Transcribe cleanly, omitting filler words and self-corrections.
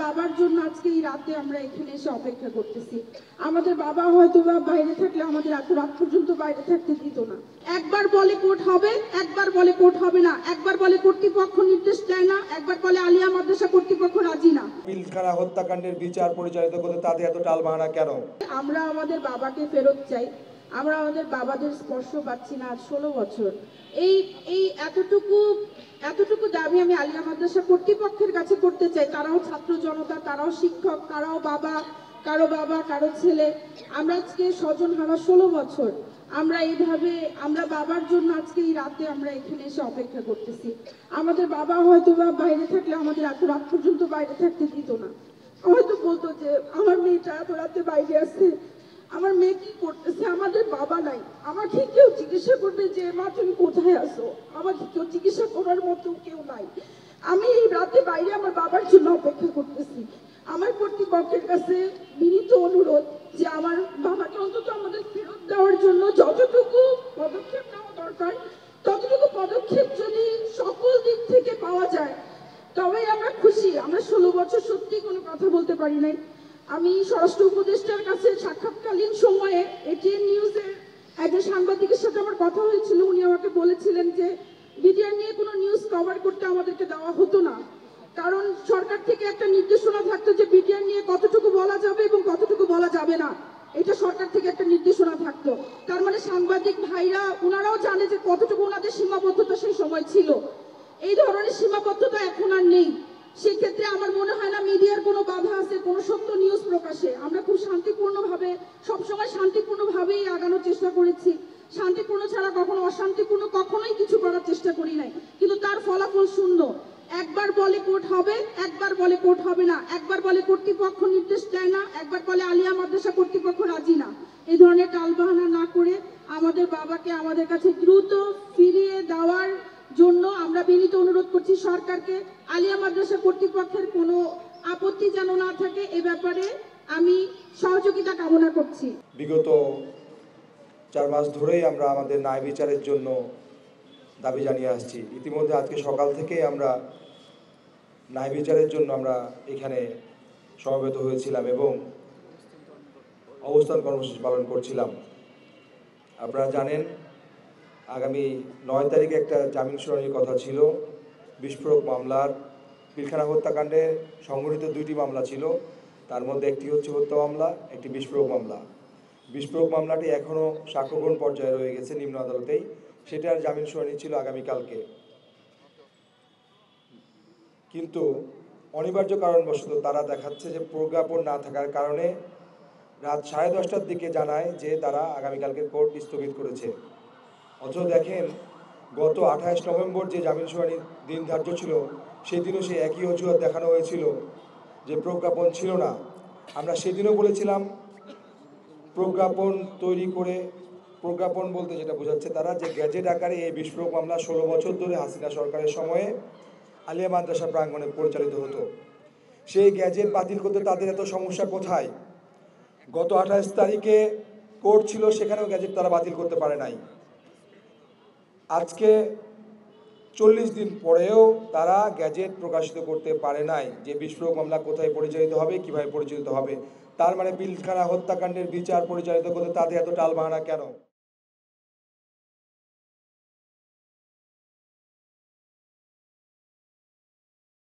বাবার জন্য আজকে এই রাতে আমরা এখানে এসে অপেক্ষা করতেছি। আমাদের বাবা হয়তো বা বাইরে থাকলে আমাদের এত রাত পর্যন্ত বাইরে থাকতে দিত না। একবার বলে কোর্ট হবে, একবার বলে কোর্ট হবে না, একবার বলে কর্তৃপক্ষ নির্দেশ দেয় না, একবার বলে আলিয়া মাদ্রাসা কর্তৃপক্ষ রাজি না। পিলখানা হত্যাকাণ্ডের বিচার পরিচালিত করতে তাদের এত টালবাহানা কেন? আমরা আমাদের বাবাকে ফেরত চাই। আমরা আমাদের বাবাদের স্পর্শ পাচ্ছি না আজ 16 বছর। এই এই এতটুকু দাবি আমি আলিয়া মাদ্রাসা কর্তৃপক্ষের কাছে করতে চাই। তারাও ছাত্র জনতা, তারাও শিক্ষক, তারাও বাবা, কারো ছেলে। আমরা আজকে স্বজন হারা 16 বছর। আমরা বাবার জন্য আজকে এই রাতে আমরা এখানে এসে অপেক্ষা করতেছি। আমাদের বাবা হয়তো বা বাইরে থাকলে আমাদের এত রাত পর্যন্ত বাইরে থাকতে দিত না। হয়তো বলতো যে আমার মেয়েটা এত রাতে বাইরে আছে, আমার মেয়ে কি করতেছে, আমাদের বাবা নাই। আমাকে কেউ জিজ্ঞাসা করবে যে মা তুমি কোথায় আছো, আমাকে কেউ জিজ্ঞাসা করার মতো কেউ নাই। আমি এই রাতে বাইরে আমার বাবার জন্য অপেক্ষা করতেছি। আমার কর্তৃপক্ষের কাছে বিনীত অনুরোধ যে আমার বাবাকে অন্তত আমাদের ফেরত দেওয়ার জন্য যতটুকু পদক্ষেপ নেওয়া দরকার ততটুকু পদক্ষেপ যদি সকল দিক থেকে পাওয়া যায় তবেই আমরা খুশি। আমরা 16 বছর সত্যি কোনো কথা বলতে পারি নাই। আমি স্বরাষ্ট্র উপদেষ্টার কাছে সাক্ষাৎকালীন সময়ে এটিএন নিউজের একজন সাংবাদিকের সাথে আমার কথা হয়েছিল। উনি আমাকে বলেছিলেন যে বিডিআর নিয়ে কোনো নিউজ কভার করতে আমাদেরকে দেওয়া হতো না, কারণ সরকার থেকে একটা নির্দেশনা থাকতো যে বিডিআর নিয়ে কতটুকু বলা যাবে এবং কতটুকু বলা যাবে না। এটা সরকার থেকে একটা নির্দেশনা থাকতো। তার মানে সাংবাদিক ভাইরা ওনারাও জানে যে কতটুকু ওনাদের সীমাবদ্ধতা সেই সময় ছিল। এই ধরনের সীমাবদ্ধতা এখন আর নেই। সেক্ষেত্রে আমার মনে হয় না মিডিয়ার কোনো বাধা আছে কোনো সত্য নিউজ প্রকাশে। আমরা খুব শান্তিপূর্ণভাবে সবসময় শান্তিপূর্ণভাবেই আগানোর চেষ্টা করেছি। শান্তিপূর্ণ ছাড়া কখনো অশান্তিপূর্ণ কখনোই কিছু করার চেষ্টা করি নাই, কিন্তু তার ফলাফল শূন্য। একবার বলে কোর্ট হবে, একবার বলে কোর্ট হবে না, একবার বলে কর্তৃপক্ষ নির্দেশ দেয় না, একবার বলে আলিয়া মাদ্রাসা কর্তৃপক্ষ রাজি না। এই ধরনের টালবাহানা না করে আমাদের বাবাকে আমাদের কাছে দ্রুত ফিরিয়ে দেওয়ার জন্য আমরা বিনীত অনুরোধ করছি সরকারকে। আলিয়া মাদ্রাসা কর্তৃপক্ষের কোনো আপত্তি যেন না থাকে এ ব্যাপারে আমি সহযোগিতা কামনা করছি। বিগত 4 মাস ধরেই আমরা আমাদের ন্যায় বিচারের জন্য দাবি জানিয়ে আসছি। ইতিমধ্যে আজকে সকাল থেকে আমরা ন্যায় বিচারের জন্য আমরা এখানে সমবেত হয়েছিলাম এবং অবস্থান কর্মসূচি পালন করছিলাম। আপনারা জানেন আগামী 9 তারিখে একটা জামিন শুনানির কথা ছিল। বিস্ফোরক মামলার পিলখানা হত্যাকাণ্ডে সংঘটিত 2টি মামলা ছিল, তার মধ্যে একটি হচ্ছে হত্যা মামলা, একটি বিস্ফোরক মামলা। বিস্ফোরক মামলাটি এখনও সাক্ষ্যগ্রহণ পর্যায়ে রয়ে গেছে নিম্ন আদালতেই। সেটার জামিন শুনানি ছিল আগামীকালকে, কিন্তু অনিবার্য কারণবশত তারা দেখাচ্ছে যে প্রজ্ঞাপন না থাকার কারণে রাত 10:30টার দিকে জানায় যে তারা আগামীকালকে কোর্ট স্থগিত করেছে। অথচ দেখেন গত 28 নভেম্বর যে জামিন শুনানির দিন ধার্য ছিল সেই দিনও সেই একই অজুহাত দেখানো হয়েছিল যে প্রজ্ঞাপন ছিল না। আমরা সেদিনও বলেছিলাম প্রজ্ঞাপন তৈরি করে, প্রজ্ঞাপন বলতে যেটা বোঝাচ্ছে তারা যে গ্যাজেট আকারে এই বিস্ফোরক মামলা 16 বছর ধরে হাসিনা সরকারের সময়ে আলিয়া মাদ্রাসা প্রাঙ্গণে পরিচালিত হতো। সেই গ্যাজেট বাতিল করতে তাদের এত সমস্যা কোথায়? গত 28 তারিখে কোর্ট ছিল, সেখানেও গ্যাজেট তারা বাতিল করতে পারে নাই। আজকে 40 দিন পরেও তারা গ্যাজেট প্রকাশিত করতে পারে নাই যে বিস্ফোরক মামলা কোথায় পরিচালিত হবে, কিভাবে পরিচালিত হবে। তার মানে পিলখানা হত্যাকাণ্ডের বিচার পরিচালিত করতে তাদের এত টালবাহানা কেন?